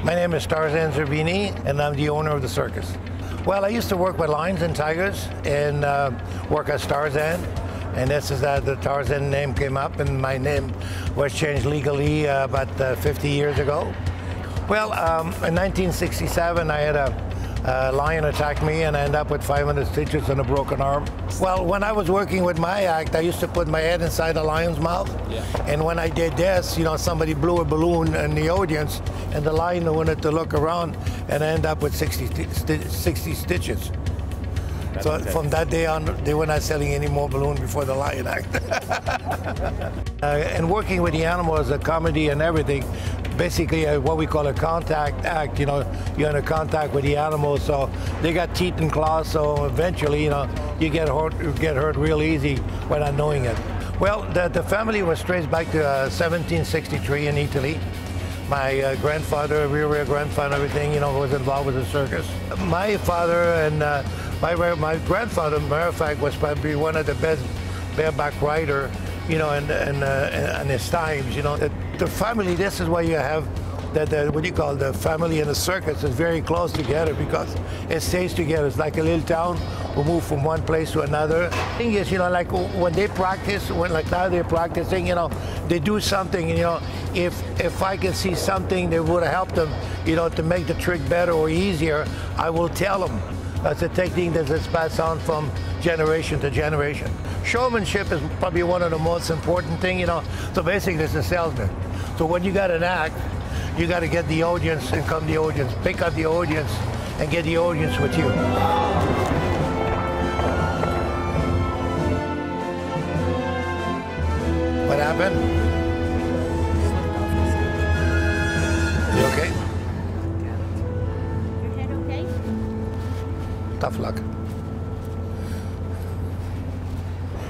My name is Tarzan Zerbini, and I'm the owner of the circus. Well, I used to work with lions and tigers and work as Tarzan. And this is the Tarzan name came up, and my name was changed legally about 50 years ago. Well, in 1967, I had a lion attack me, and I ended up with 500 stitches and a broken arm. Well, when I was working with my act, I used to put my head inside the lion's mouth. Yeah. And when I did this, somebody blew a balloon in the audience, and the lion wanted to look around, and I ended up with 60 stitches. That's so from that day on, they were not selling any more balloons before the lion act. And working with the animal is a comedy and everything. Basically, what we call a contact act. You're in a contact with the animal, so they got teeth and claws. So eventually, you get hurt real easy without knowing it. Well, the family was traced back to 1763 in Italy. My grandfather, rear grandfather, everything, was involved with the circus. My father and my grandfather, matter of fact, was probably one of the best bareback rider, in his times. The family, this is why you have what you call the family in the circus is very close together because it stays together. It's like a little town. We move from one place to another. The thing is, like when they practice, like now they're practicing, they do something, if I can see something that would help them, to make the trick better or easier, I will tell them. That's a technique that is passed on from generation to generation. Showmanship is probably one of the most important things, So basically, it's a salesman. So when you got an act, you got to get the audience and come the audience, pick up the audience and get the audience with you. What happened? You okay? Your head okay? Tough luck.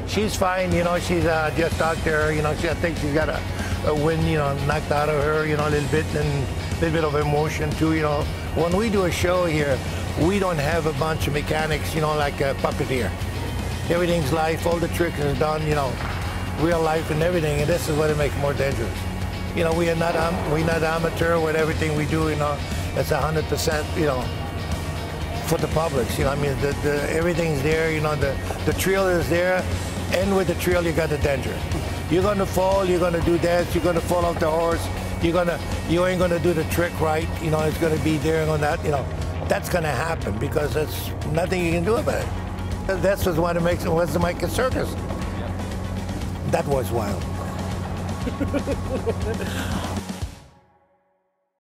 She's fine, she's just out there, I think she's got a wind, knocked out of her, a little bit, and a little bit of emotion too, When we do a show here, we don't have a bunch of mechanics, like a puppeteer. Everything's live, all the tricks is done, real life and everything, and this is what it makes more dangerous. We're not amateur with everything we do, it's 100%, for the public. Everything's there, the thrill is there, and with the thrill you got the danger. You're gonna fall, you're gonna do that, you're gonna fall off the horse, you ain't gonna do the trick right, it's gonna be there and that, that's gonna happen because there's nothing you can do about it. That's what makes a circus. That was wild.